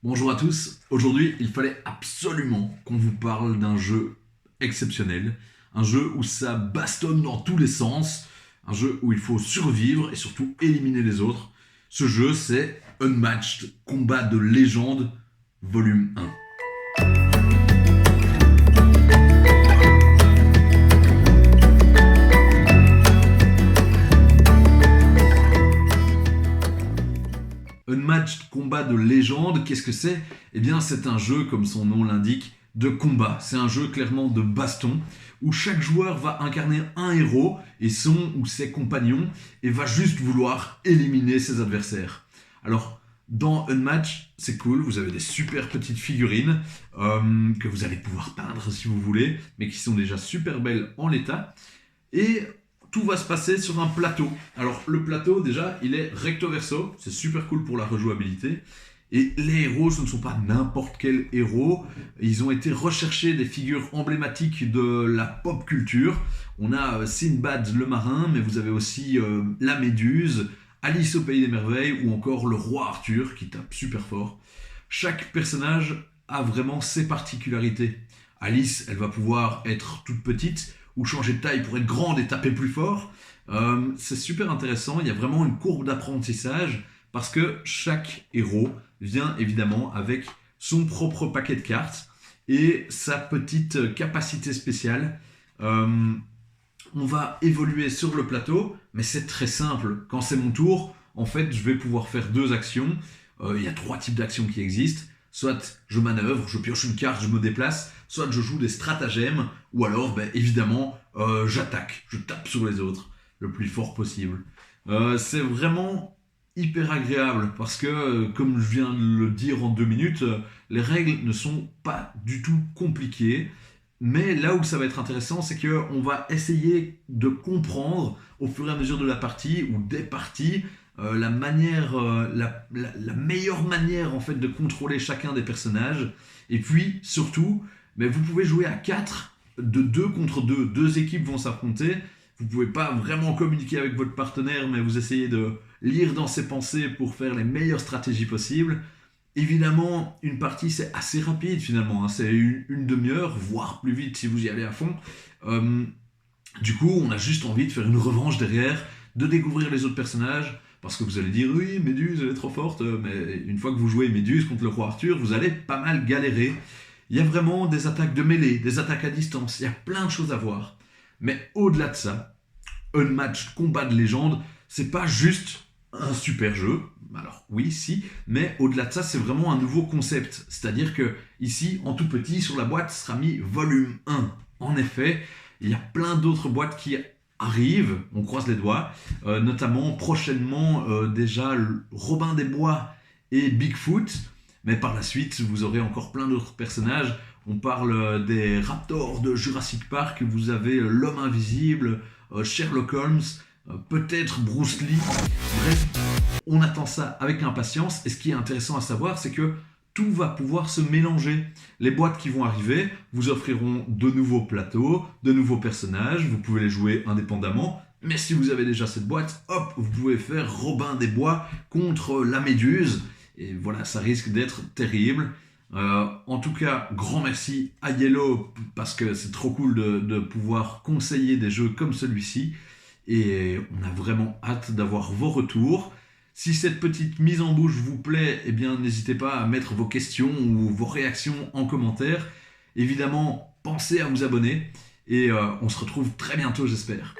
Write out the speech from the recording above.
Bonjour à tous, aujourd'hui il fallait absolument qu'on vous parle d'un jeu exceptionnel, un jeu où ça bastonne dans tous les sens, un jeu où il faut survivre et surtout éliminer les autres. Ce jeu c'est Unmatched Combat de légende volume 1. Unmatched Combat de légende, qu'est-ce que c'est? Eh bien, c'est un jeu, comme son nom l'indique, de combat. C'est un jeu clairement de baston, où chaque joueur va incarner un héros et son ou ses compagnons, et va juste vouloir éliminer ses adversaires. Alors, dans Unmatched, c'est cool, vous avez des super petites figurines que vous allez pouvoir peindre si vous voulez, mais qui sont déjà super belles en l'état. Et tout va se passer sur un plateau. Alors le plateau déjà, il est recto verso, c'est super cool pour la rejouabilité. Et les héros, ce ne sont pas n'importe quels héros, ils ont été recherchés des figures emblématiques de la pop culture. On a Sinbad le marin, mais vous avez aussi la Méduse, Alice au pays des merveilles ou encore le roi Arthur qui tape super fort. Chaque personnage a vraiment ses particularités. Alice, elle va pouvoir être toute petite, ou changer de taille pour être grande et taper plus fort. C'est super intéressant, il y a vraiment une courbe d'apprentissage parce que chaque héros vient évidemment avec son propre paquet de cartes et sa petite capacité spéciale. On va évoluer sur le plateau, mais c'est très simple. Quand c'est mon tour, en fait, je vais pouvoir faire deux actions. Il y a trois types d'actions qui existent. Soit je manœuvre, je pioche une carte, je me déplace, soit je joue des stratagèmes, ou alors, évidemment, j'attaque, je tape sur les autres le plus fort possible. C'est vraiment hyper agréable parce que, comme je viens de le dire en 2 minutes, les règles ne sont pas du tout compliquées. Mais là où ça va être intéressant, c'est qu'on va essayer de comprendre au fur et à mesure de la partie ou des parties la manière, la meilleure manière en fait de contrôler chacun des personnages. Et puis surtout, vous pouvez jouer à 4 de 2 contre 2. Deux équipes vont s'affronter. Vous ne pouvez pas vraiment communiquer avec votre partenaire, mais vous essayez de lire dans ses pensées pour faire les meilleures stratégies possibles. Évidemment, une partie c'est assez rapide finalement, hein. C'est une demi-heure, voire plus vite si vous y allez à fond. Du coup, on a juste envie de faire une revanche derrière, de découvrir les autres personnages, parce que vous allez dire oui, Méduse elle est trop forte, mais une fois que vous jouez Méduse contre le roi Arthur, vous allez pas mal galérer. Il y a vraiment des attaques de mêlée, des attaques à distance, il y a plein de choses à voir. Mais au-delà de ça, Unmatched Combat de légende, c'est pas juste un super jeu, alors oui, si, mais au-delà de ça, c'est vraiment un nouveau concept. C'est-à-dire que ici, en tout petit, sur la boîte sera mis volume 1. En effet, il y a plein d'autres boîtes qui arrivent, on croise les doigts, notamment prochainement déjà Robin des Bois et Bigfoot, mais par la suite, vous aurez encore plein d'autres personnages. On parle des Raptors de Jurassic Park, vous avez l'Homme Invisible, Sherlock Holmes, peut-être Bruce Lee. Bref, on attend ça avec impatience. Et ce qui est intéressant à savoir, c'est que tout va pouvoir se mélanger. Les boîtes qui vont arriver vous offriront de nouveaux plateaux, de nouveaux personnages. Vous pouvez les jouer indépendamment. Mais si vous avez déjà cette boîte, hop, vous pouvez faire Robin des Bois contre la Méduse. Et voilà, ça risque d'être terrible. En tout cas, grand merci à Yellow parce que c'est trop cool de pouvoir conseiller des jeux comme celui-ci. Et on a vraiment hâte d'avoir vos retours. Si cette petite mise en bouche vous plaît, eh bien n'hésitez pas à mettre vos questions ou vos réactions en commentaire. Évidemment, pensez à vous abonner et on se retrouve très bientôt, j'espère.